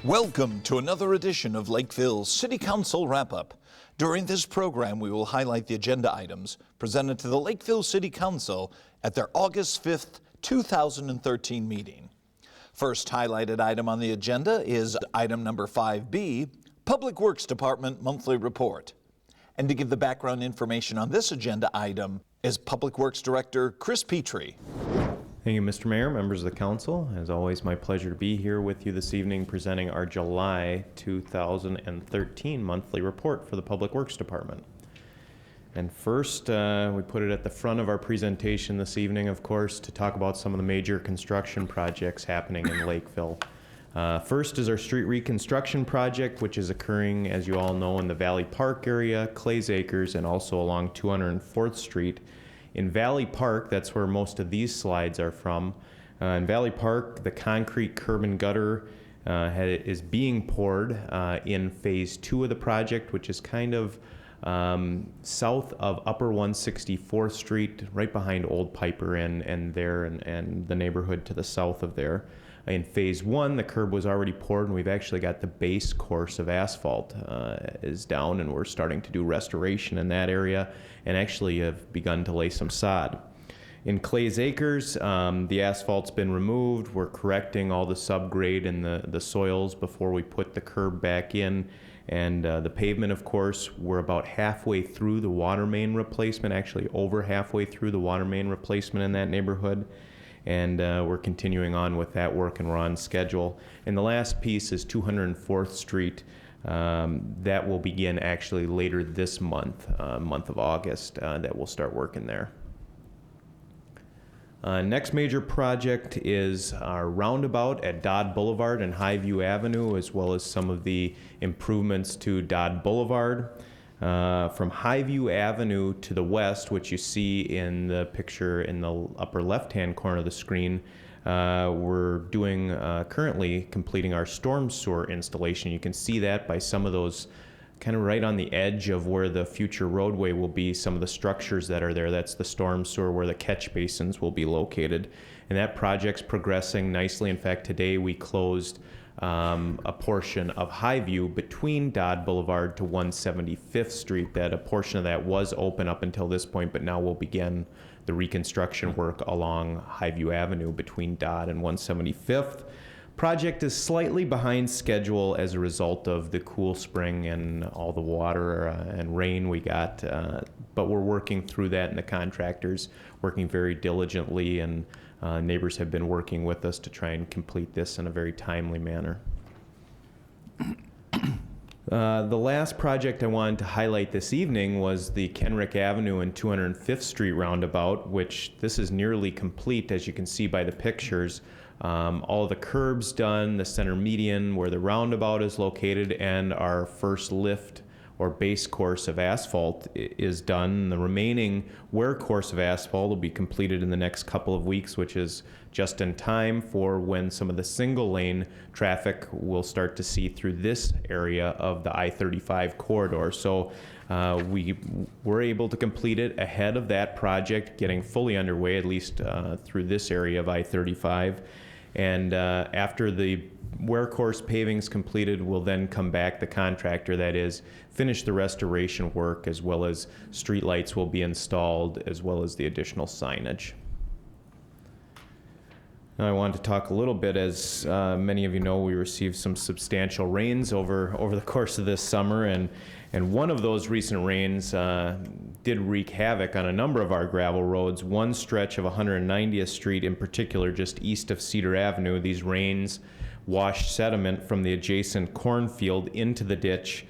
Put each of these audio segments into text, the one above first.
Welcome to another edition of Lakeville City Council Wrap-Up. During this program, we will highlight the agenda items presented to the Lakeville City Council at their August 5th, 2013 meeting. First highlighted item on the agenda is item number 5B, Public Works Department Monthly Report. And to give the background information on this agenda item is Public Works Director Chris Petrie. Thank you, Mr. Mayor, members of the council. As always, my pleasure to be here with you this evening presenting our July 2013 monthly report for the Public Works Department. And first, we put it at the front of our presentation this evening, of course, to talk about some of the major construction projects happening in Lakeville. First is our street reconstruction project, which is occurring, as you all know, in the Valley Park area, Clays Acres, and also along 204th Street. In Valley Park, that's where most of these slides are from. In Valley Park, the concrete curb and gutter is being poured in phase 2 of the project, which is kind of south of Upper 164th Street, right behind Old Piper and the neighborhood to the south of there. In phase 1, the curb was already poured, and we've actually got the base course of asphalt is down, and we're starting to do restoration in that area, and actually have begun to lay some sod. In Clays Acres, the asphalt's been removed. We're correcting all the subgrade in the soils before we put the curb back in. And the pavement, of course, we're about halfway through the water main replacement, actually over halfway through the water main replacement in that neighborhood. And we're continuing on with that work, and we're on schedule. And the last piece is 204th Street. That will begin actually later this month, month of August, that we'll start working there. Next major project is our roundabout at Dodd Boulevard and Highview Avenue, as well as some of the improvements to Dodd Boulevard. From Highview Avenue to the west, which you see in the picture in the upper left-hand corner of the screen, we're doing currently completing our storm sewer installation. You can see that by some of those kind of right on the edge of where the future roadway will be, some of the structures that are there. That's the storm sewer where the catch basins will be located. And that project's progressing nicely. In fact, today we closed a portion of Highview between Dodd Boulevard to 175th Street. That a portion of that was open up until this point, but now we'll begin the reconstruction work along Highview Avenue between Dodd and 175th. Project is slightly behind schedule as a result of the cool spring and all the water and rain we got, but we're working through that, and the contractors working very diligently, and neighbors have been working with us to try and complete this in a very timely manner. The last project I wanted to highlight this evening was the Kenrick Avenue and 205th Street roundabout, which this is nearly complete, as you can see by the pictures. All the curbs done, the center median where the roundabout is located, and our first lift or base course of asphalt is done. The remaining wear course of asphalt will be completed in the next couple of weeks, which is just in time for when some of the single lane traffic will start to see through this area of the I-35 corridor. So we were able to complete it ahead of that project getting fully underway, at least through this area of I-35. And after the wear course paving is completed, we'll then come back, the contractor that is, finish the restoration work, as well as street lights will be installed, as well as the additional signage. Now I wanted to talk a little bit, as many of you know, we received some substantial rains over the course of this summer, and one of those recent rains did wreak havoc on a number of our gravel roads. One stretch of 190th Street in particular, just east of Cedar Avenue, these rains washed sediment from the adjacent cornfield into the ditch,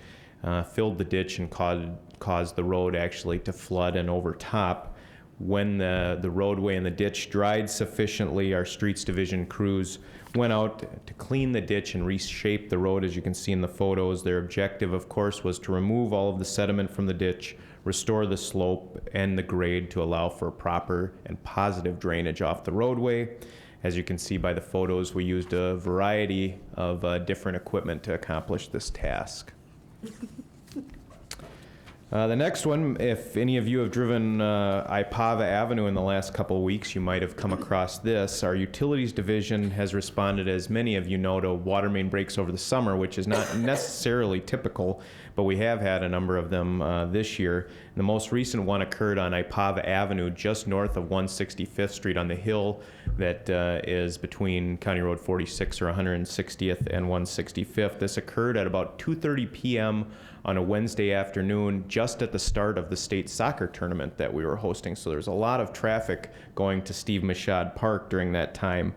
filled the ditch, and caused the road actually to flood and overtop. When the roadway and the ditch dried sufficiently, our streets division crews went out to clean the ditch and reshape the road, as you can see in the photos. Their objective, of course, was to remove all of the sediment from the ditch, restore the slope and the grade to allow for proper and positive drainage off the roadway. As you can see by the photos, we used a variety of different equipment to accomplish this task. The next one, if any of you have driven Ipava Avenue in the last couple of weeks, you might have come across this. Our Utilities Division has responded, as many of you know, to water main breaks over the summer, which is not necessarily typical, but we have had a number of them this year. The most recent one occurred on Ipava Avenue, just north of 165th Street on the hill that is between County Road 46 or 160th and 165th. This occurred at about 2:30 p.m. on a Wednesday afternoon, just at the start of the state soccer tournament that we were hosting. So there's a lot of traffic going to Steve Michaud Park during that time.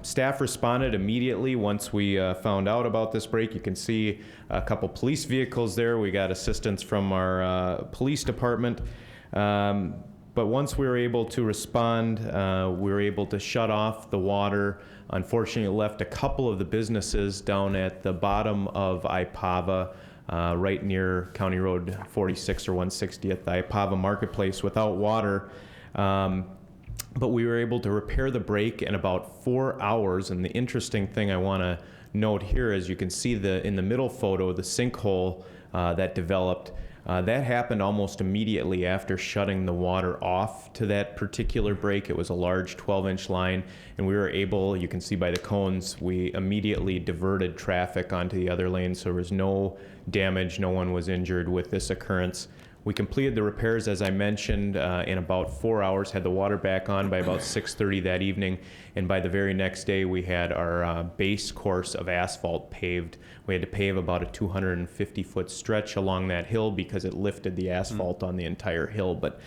Staff responded immediately once we found out about this break. You can see a couple police vehicles there. We got assistance from our police department. But once we were able to respond, we were able to shut off the water. Unfortunately, it left a couple of the businesses down at the bottom of Ipava, right near County Road 46 or 160th, the Ipava Marketplace, without water. But we were able to repair the break in about 4 hours. And the interesting thing I want to note here is you can see in the middle photo, the sinkhole that developed. That happened almost immediately after shutting the water off to that particular break. It was a large 12-inch line, and we were able, you can see by the cones, we immediately diverted traffic onto the other lane, so there was no damage, no one was injured with this occurrence. We completed the repairs, as I mentioned, in about 4 hours, had the water back on by about 6:30 that evening, and by the very next day we had our base course of asphalt paved. We had to pave about a 250-foot stretch along that hill because it lifted the asphalt on the entire hill. But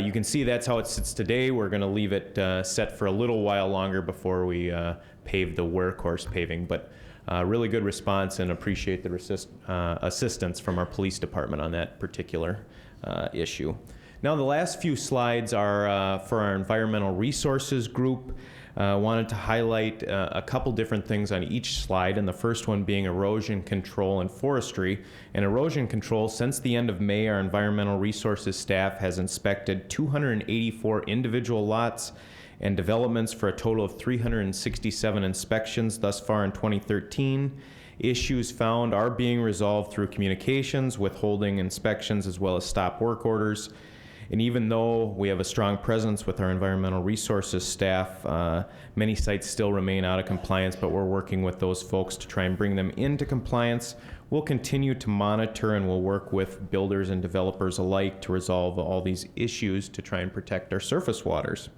you can see that's how it sits today. We're going to leave it set for a little while longer before we pave the workhorse paving. But really good response, and appreciate the assistance from our police department on that particular issue. Now the last few slides are for our environmental resources group. Wanted to highlight a couple different things on each slide, and the first one being erosion control and forestry. And erosion control, since the end of May, our environmental resources staff has inspected 284 individual lots and developments for a total of 367 inspections thus far in 2013. Issues found are being resolved through communications, withholding inspections, as well as stop work orders. And even though we have a strong presence with our environmental resources staff, many sites still remain out of compliance, but we're working with those folks to try and bring them into compliance. We'll continue to monitor, and we'll work with builders and developers alike to resolve all these issues to try and protect our surface waters.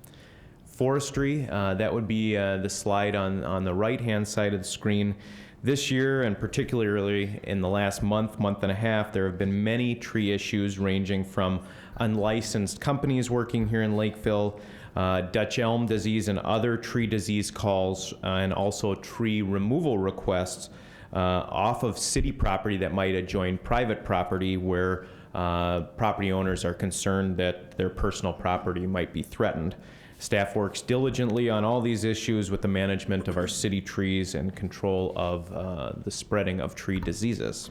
Forestry, that would be the slide on the right-hand side of the screen. This year, and particularly in the last month and a half, there have been many tree issues ranging from unlicensed companies working here in Lakeville, Dutch elm disease and other tree disease calls, and also tree removal requests off of city property that might adjoin private property where property owners are concerned that their personal property might be threatened. Staff works diligently on all these issues with the management of our city trees and control of the spreading of tree diseases.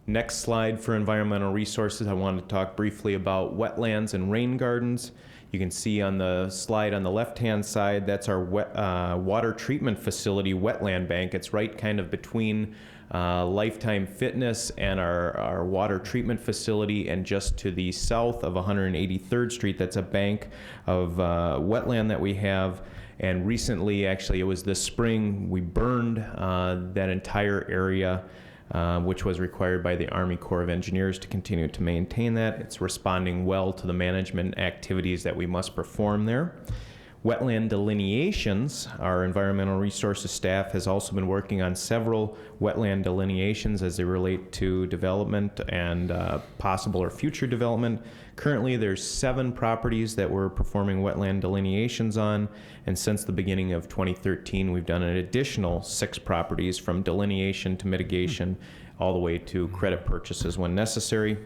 Next slide for environmental resources, I wanted to talk briefly about wetlands and rain gardens. You can see on the slide on the left-hand side, that's our water treatment facility wetland bank. It's right kind of between Lifetime Fitness and our water treatment facility, and just to the south of 183rd Street, that's a bank of wetland that we have. And recently, actually it was this spring, we burned that entire area, which was required by the Army Corps of Engineers to continue to maintain that. It's responding well to the management activities that we must perform there. Wetland delineations, our environmental resources staff has also been working on several wetland delineations as they relate to development and possible or future development. Currently, there's 7 properties that we're performing wetland delineations on, and since the beginning of 2013, we've done an additional 6 properties, from delineation to mitigation, all the way to credit purchases when necessary.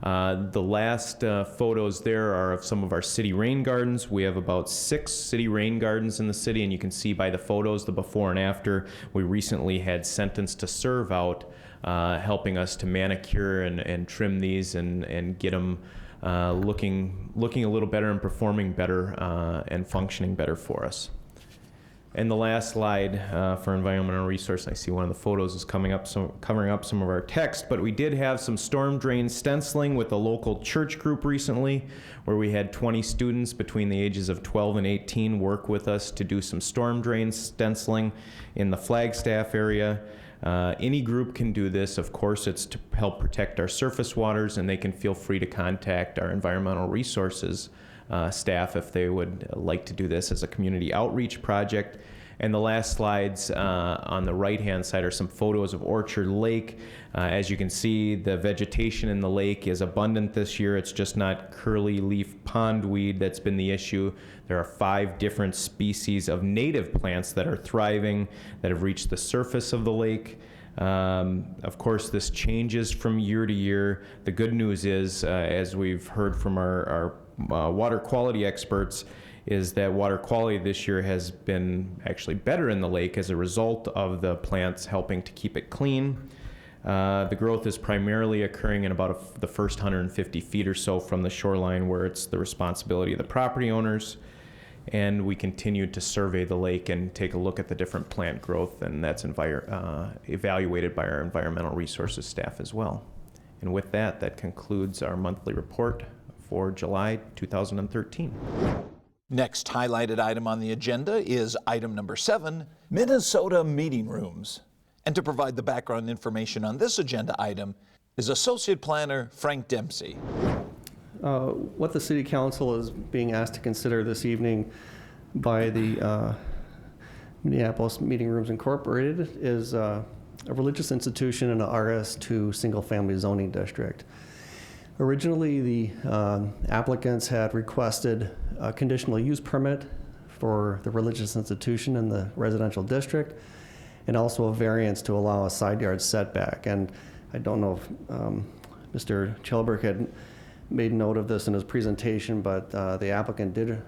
The last photos there are of some of our city rain gardens. We have about 6 city rain gardens in the city, and you can see by the photos the before and after. We recently had Sentence to Serve out, helping us to manicure and trim these and get them looking a little better and performing better and functioning better for us. And the last slide for environmental resource, I see one of the photos is covering up some of our text, but we did have some storm drain stenciling with a local church group recently, where we had 20 students between the ages of 12 and 18 work with us to do some storm drain stenciling in the Flagstaff area. Any group can do this. Of course, it's to help protect our surface waters, and they can feel free to contact our environmental resources staff if they would like to do this as a community outreach project. And the last slides on the right-hand side are some photos of Orchard Lake. As you can see, the vegetation in the lake is abundant this year. It's just not curly leaf pondweed that's been the issue. There are 5 different species of native plants that are thriving, that have reached the surface of the lake. Of course, this changes from year to year. The good news is, as we've heard from our water quality experts, is that water quality this year has been actually better in the lake as a result of the plants helping to keep it clean. The growth is primarily occurring in about the first 150 feet or so from the shoreline, where it's the responsibility of the property owners. And we continue to survey the lake and take a look at the different plant growth, and that's evaluated by our environmental resources staff as well. And with that, that concludes our monthly report for July 2013. Next highlighted item on the agenda is item number 7, Minnesota meeting rooms. And to provide the background information on this agenda item is Associate Planner Frank Dempsey. What the City Council is being asked to consider this evening by the Minneapolis Meeting Rooms Incorporated is a religious institution in a RS2 single-family zoning district. Originally, the applicants had requested a conditional use permit for the religious institution in the residential district, and also a variance to allow a side yard setback. And I don't know if Mr. Chelberg had made note of this in his presentation, but the applicant did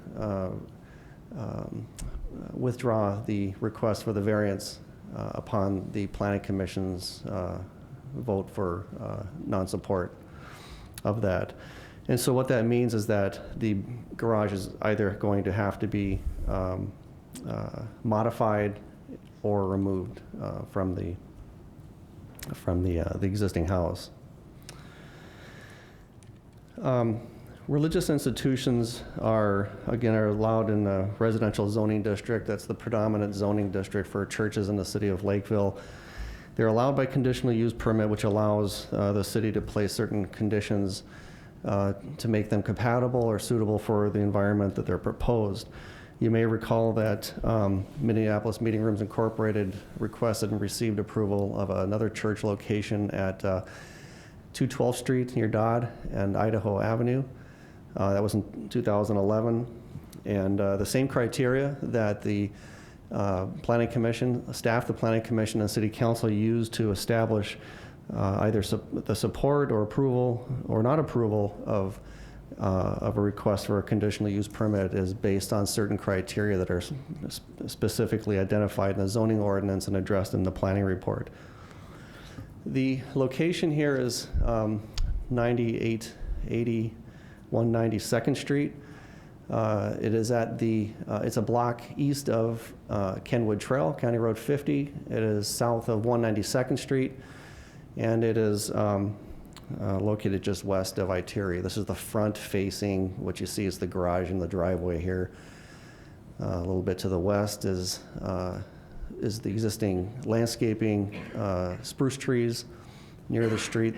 withdraw the request for the variance upon the Planning Commission's vote for non-support of that. And so what that means is that the garage is either going to have to be modified or removed from the existing house. Religious institutions are allowed in the residential zoning district. That's the predominant zoning district for churches in the city of Lakeville. They're allowed by conditional use permit, which allows the city to place certain conditions to make them compatible or suitable for the environment that they're proposed. You may recall that Minneapolis Meeting Rooms Incorporated requested and received approval of another church location at 212th Street near Dodd and Idaho Avenue. That was in 2011. And the same criteria that the Planning Commission, staff, the Planning Commission, and City Council used to establish either the support or approval or not approval of a request for a conditional use permit is based on certain criteria that are specifically identified in the zoning ordinance and addressed in the planning report. The location here is 9880 192nd Street. It is at it's a block east of Kenwood Trail, County Road 50. It is south of 192nd Street, and it is located just west of Iteri. This is the front facing. What you see is the garage and the driveway here. A little bit to the west is the existing landscaping, spruce trees near the street.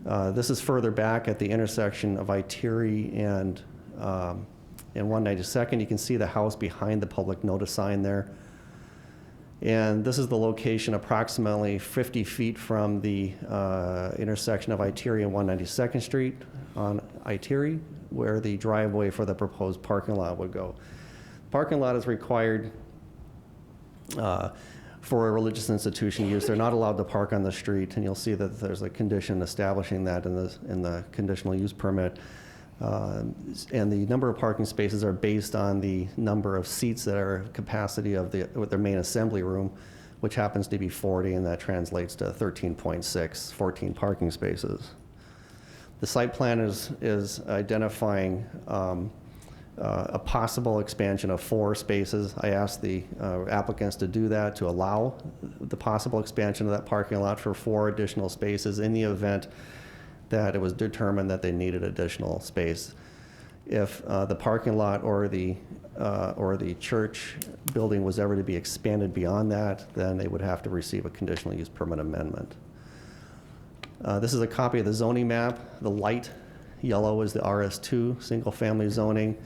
This is further back at the intersection of Iteri and 192nd. You can see the house behind the public notice sign there. And this is the location approximately 50 feet from the intersection of Iteri and 192nd Street on Iteri, where the driveway for the proposed parking lot would go. Parking lot is required for a religious institution use. They're not allowed to park on the street, and you'll see that there's a condition establishing that in the conditional use permit. And the number of parking spaces are based on the number of seats that are capacity of their main assembly room, which happens to be 40, and that translates to 13.6, 14 parking spaces. The site plan is identifying a possible expansion of 4 spaces. I asked the applicants to do that, to allow the possible expansion of that parking lot for 4 additional spaces in the event that it was determined that they needed additional space. If the parking lot or the church building was ever to be expanded beyond that, then they would have to receive a conditional use permit amendment. This is a copy of the zoning map. The light yellow is the RS2 single family zoning.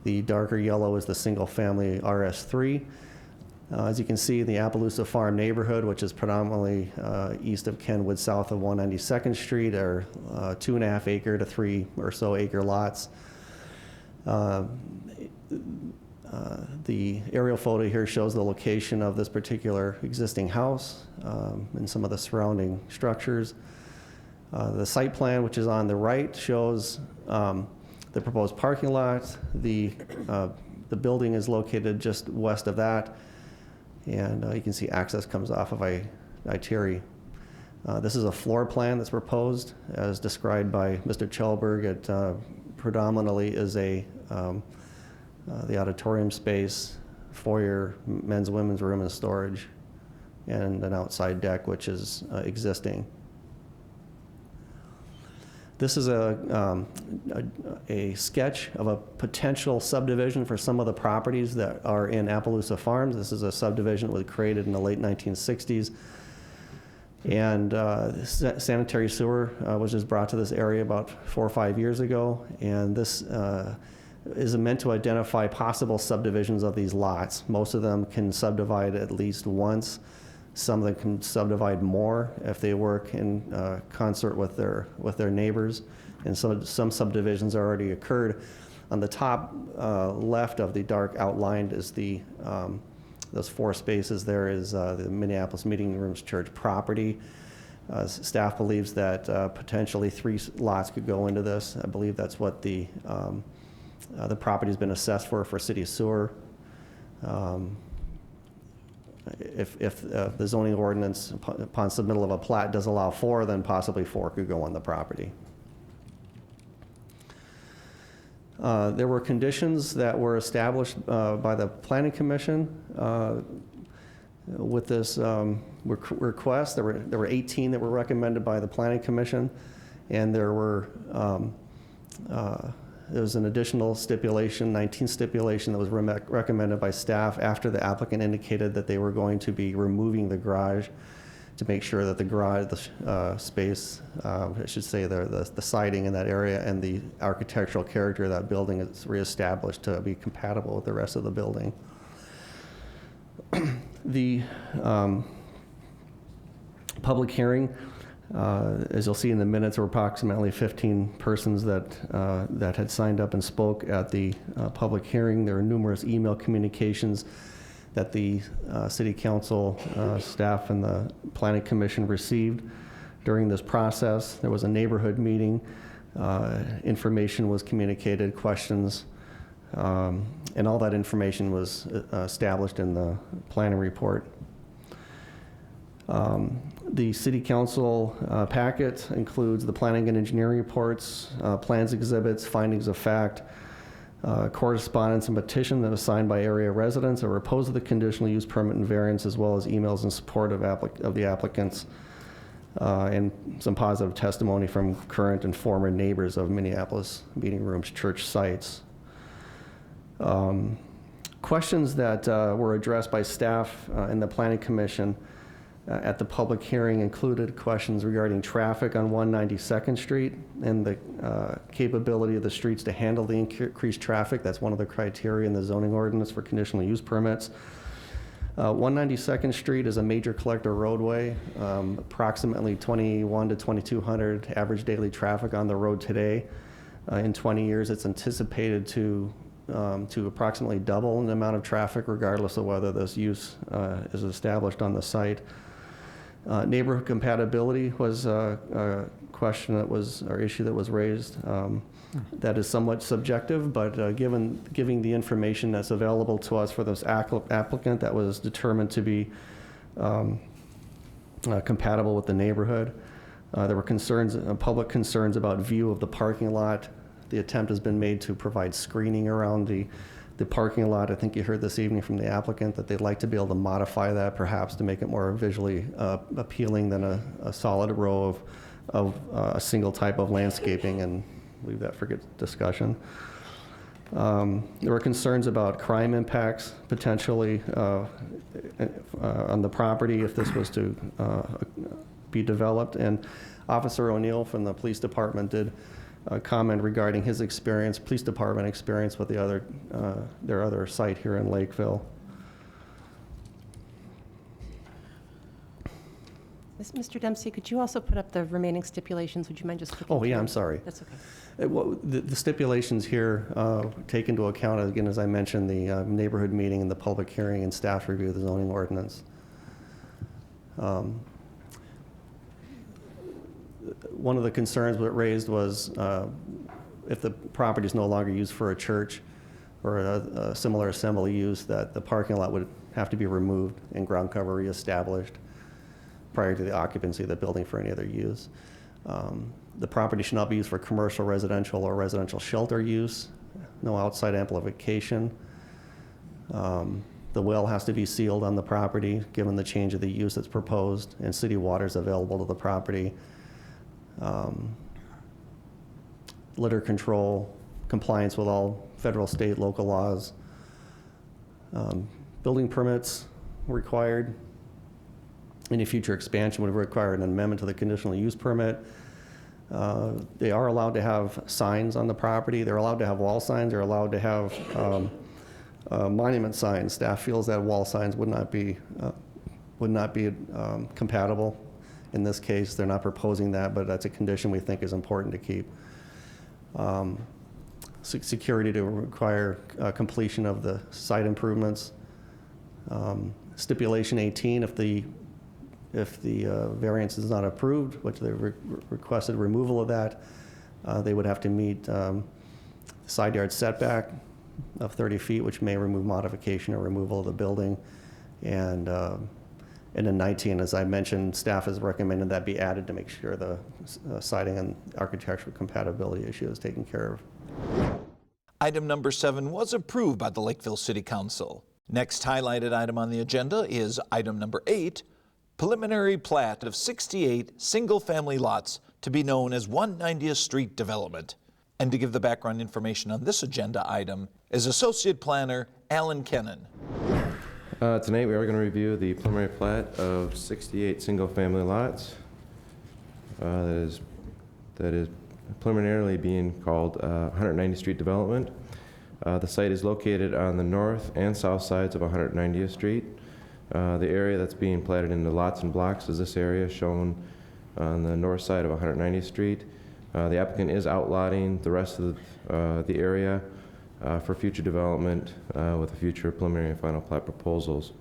The darker yellow is the single family RS3. As you can see, the Appaloosa Farm neighborhood, which is predominantly east of Kenwood, south of 192nd Street, are 2.5 acre to 3 or so acre lots. The aerial photo here shows the location of this particular existing house and some of the surrounding structures. The site plan, which is on the right, shows the proposed parking lot. The building is located just west of that, and you can see access comes off of Iteri. This is a floor plan that's proposed, as described by Mr. Chelberg. It predominantly is the auditorium space, foyer, men's, women's room and storage, and an outside deck, which is existing. This is a sketch of a potential subdivision for some of the properties that are in Appaloosa Farms. This is a subdivision that was created in the late 1960s. And sanitary sewer was just brought to this area about 4 or 5 years ago. And this is meant to identify possible subdivisions of these lots. Most of them can subdivide at least once. Some of them can subdivide more if they work in concert with their neighbors. And some subdivisions already occurred. On the top left of the dark outlined is those 4 spaces. There is the Minneapolis Meeting Rooms Church property. Staff believes that potentially 3 lots could go into this. I believe that's what the property's been assessed for city sewer. If the zoning ordinance upon submittal of a plat does allow 4, then possibly 4 could go on the property. There were conditions that were established by the Planning Commission with this request. There were 18 that were recommended by the Planning Commission, and there was an additional stipulation, 19 stipulation, that was recommended by staff after the applicant indicated that they were going to be removing the garage to make sure that the garage, space, I should say the siding in that area and the architectural character of that building is reestablished to be compatible with the rest of the building. The public hearing, as you'll see in the minutes, there were approximately 15 persons that had signed up and spoke at the public hearing. There were numerous email communications that the City Council staff and the Planning Commission received during this process. There was a neighborhood meeting. Information was communicated, questions, and all that information was established in the planning report. The City Council packet includes the planning and engineering reports, plans, exhibits, findings of fact, correspondence and petition that was signed by area residents that were opposed to the conditional use permit and variance, as well as emails in support of the applicants, and some positive testimony from current and former neighbors of Minneapolis Meeting Rooms Church sites. Questions that were addressed by staff in the Planning Commission at the public hearing included questions regarding traffic on 192nd Street and the capability of the streets to handle the increased traffic. That's one of the criteria in the zoning ordinance for conditional use permits. 192nd Street is a major collector roadway, approximately 21 to 2,200 average daily traffic on the road today. In 20 years, it's anticipated to approximately double in the amount of traffic, regardless of whether this use is established on the site. Neighborhood compatibility was a question that was, or issue that was raised. That is somewhat subjective, but giving the information that's available to us for this applicant, that was determined to be compatible with the neighborhood. There were concerns, public concerns about view of the parking lot The attempt has been made to provide screening around the parking lot. I think you heard this evening from the applicant that they'd like to be able to modify that perhaps to make it more visually appealing than a solid row of a single type of landscaping, and leave that for discussion. There were concerns about crime impacts potentially on the property if this was to be developed. And Officer O'Neill from the police department did comment regarding his experience, police department experience with their other site here in Lakeville. Mr. Dempsey, could you also put up the remaining stipulations? Would you mind just clicking Oh, yeah, through? I'm sorry. That's okay. The stipulations here take into account, again, as I mentioned, the neighborhood meeting and the public hearing and staff review of the zoning ordinance. One of the concerns that raised was if the property is no longer used for a church or a similar assembly use, that the parking lot would have to be removed and ground cover reestablished prior to the occupancy of the building for any other use. The property should not be used for commercial, residential, or residential shelter use. No outside amplification. The well has to be sealed on the property, given the change of the use that's proposed, and city water is available to the property. Litter control, compliance with all federal, state, local laws. Building permits required. Any future expansion would require an amendment to the conditional use permit. They are allowed to have signs on the property. They're allowed to have wall signs. They're allowed to have monument signs. Staff feels that wall signs would not be compatible. In this case, they're not proposing that, but that's a condition we think is important to keep. Security to require completion of the site improvements. Stipulation 18, if the variance is not approved, which they requested removal of that, they would have to meet side yard setback of 30 feet, which may remove modification or removal of the building. And in 19, as I mentioned, staff has recommended that be added to make sure the siding and architectural compatibility issue is taken care of. Item number 7 was approved by the Lakeville City Council. Next highlighted item on the agenda is item number 8, preliminary plat of 68 single-family lots to be known as 190th Street Development. And to give the background information on this agenda item is Associate Planner Alan Kennan. Tonight we are going to review the preliminary plat of 68 single-family lots. That is preliminarily being called 190th Street Development. The site is located on the north and south sides of 190th Street. The area that's being platted into lots and blocks is this area shown on the north side of 190th Street. The applicant is outlotting the rest of the area for future development with the future preliminary and final plat proposals.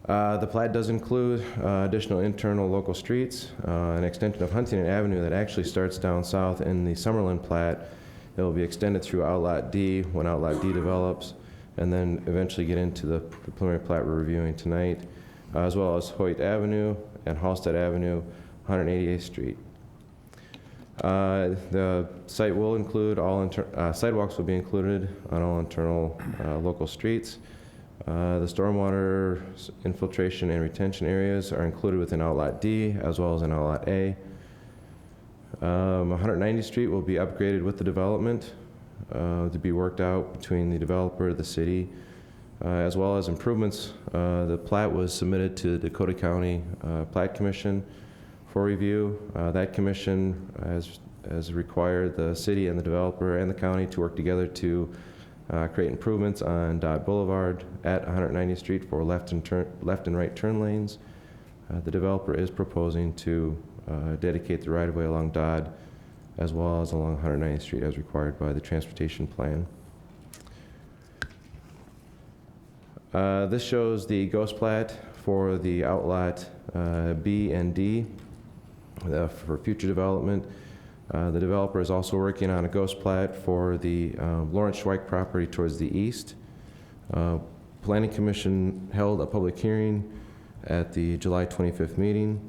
The plat does include additional internal local streets, an extension of Huntington Avenue that actually starts down south in the Summerlin plat. It will be extended through Outlot D when Outlot D develops, and then eventually get into the preliminary plat we're reviewing tonight, as well as Hoyt Avenue and Halstead Avenue, 188th Street. The site will include sidewalks will be included on all internal local streets. The stormwater infiltration and retention areas are included within Outlot D as well as in Outlot A. 190th Street will be upgraded with the development to be worked out between the developer, the city, as well as improvements. The plat was submitted to the Dakota County Plat Commission for review. That commission has required the city and the developer and the county to work together to create improvements on Dodd Boulevard at 190th Street for left and right turn lanes. The developer is proposing to dedicate the right-of-way along Dodd as well as along 190th Street as required by the transportation plan. This shows the ghost plat for the outlot B and D for future development. The developer is also working on a ghost plat for the Lawrence Schweik property towards the east. Planning Commission held a public hearing at the July 25th meeting.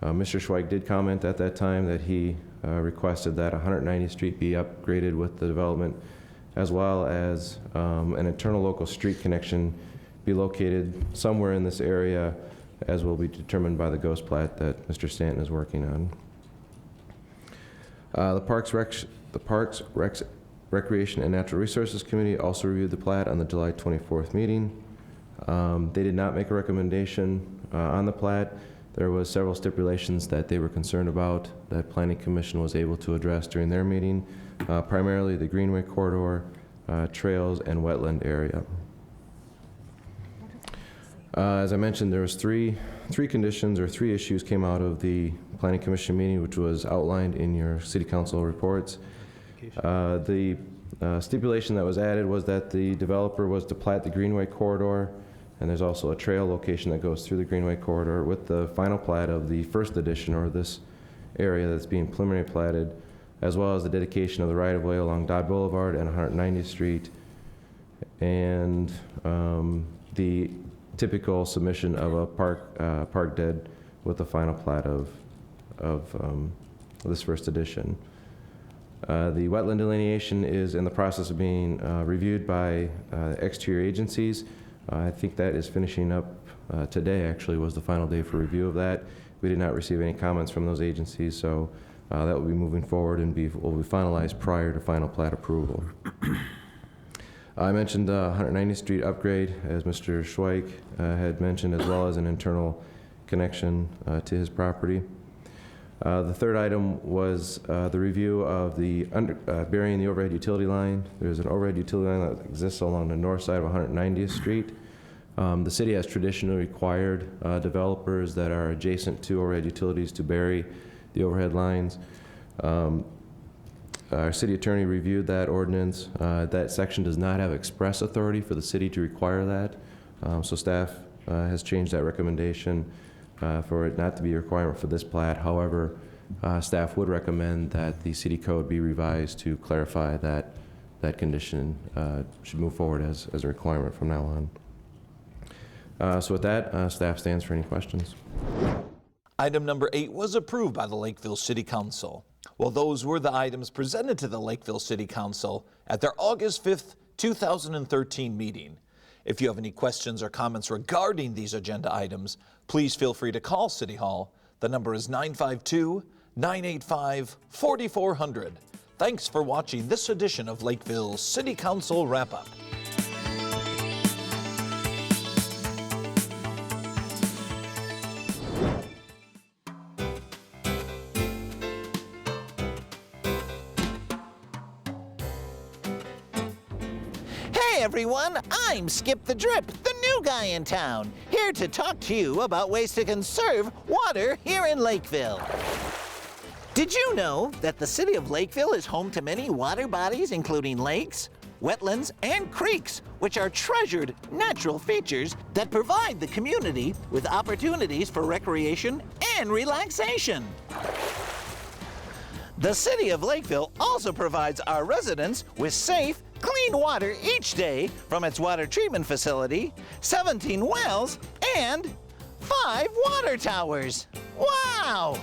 Mr. Schweik did comment at that time that he requested that 190th Street be upgraded with the development, as well as an internal local street connection be located somewhere in this area, as will be determined by the ghost plat that Mr. Stanton is working on. The Parks, Recreation, and Natural Resources Committee also reviewed the plat on the July 24th meeting. They did not make a recommendation on the plat. There was several stipulations that they were concerned about that Planning Commission was able to address during their meeting, primarily the Greenway Corridor, trails, and wetland area. As I mentioned, there was three conditions or three issues came out of the Planning Commission meeting, which was outlined in your City Council reports. The stipulation that was added was that the developer was to plat the Greenway Corridor, and there's also a trail location that goes through the Greenway Corridor with the final plat of the first edition, or this area that's being preliminary platted, as well as the dedication of the right-of-way along Dodd Boulevard and 190th Street, and the typical submission of a park deed with the final plat of this first edition. The wetland delineation is in the process of being reviewed by exterior agencies. I think that is finishing up today. Actually was the final day for review of that. We did not receive any comments from those agencies, so that will be moving forward and will be finalized prior to final plat approval. I mentioned the 190th Street upgrade, as Mr. Schweik had mentioned, as well as an internal connection to his property. The third item was the review of the burying the overhead utility line. There's an overhead utility line that exists along the north side of 190th Street. The city has traditionally required developers that are adjacent to overhead utilities to bury the overhead lines. Our city attorney reviewed that ordinance. That section does not have express authority for the city to require that. So staff has changed that recommendation for it not to be a requirement for this plat. However, staff would recommend that the city code be revised to clarify that that condition should move forward as a requirement from now on. So with that, staff stands for any questions. Item number 8 was approved by the Lakeville City Council. Well, those were the items presented to the Lakeville City Council at their August 5th, 2013 meeting. If you have any questions or comments regarding these agenda items, please feel free to call City Hall. The number is 952-985-4400. Thanks for watching this edition of Lakeville City Council Wrap-Up. Hey everyone, I'm Skip the Drip, the new guy in town, here to talk to you about ways to conserve water here in Lakeville. Did you know that the city of Lakeville is home to many water bodies, including lakes, wetlands, and creeks, which are treasured natural features that provide the community with opportunities for recreation and relaxation? The city of Lakeville also provides our residents with safe, clean water each day from its water treatment facility, 17 wells, and 5 water towers. Wow!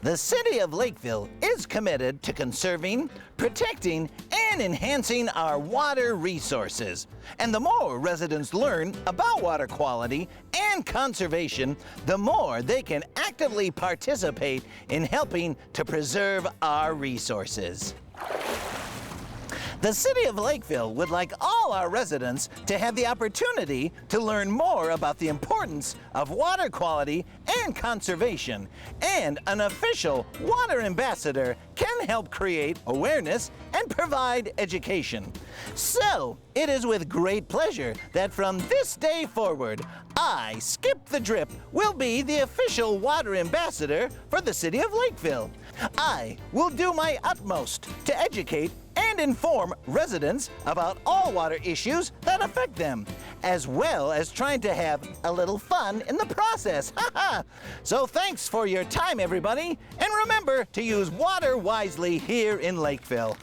The city of Lakeville is committed to conserving, protecting, and enhancing our water resources. And the more residents learn about water quality and conservation, the more they can actively participate in helping to preserve our resources. The city of Lakeville would like all our residents to have the opportunity to learn more about the importance of water quality and conservation, and an official water ambassador can help create awareness and provide education. So, it is with great pleasure that from this day forward, I, Skip the Drip, will be the official water ambassador for the city of Lakeville. I will do my utmost to educate and inform residents about all water issues that affect them, as well as trying to have a little fun in the process. So thanks for your time, everybody, and remember to use water wisely here in Lakeville.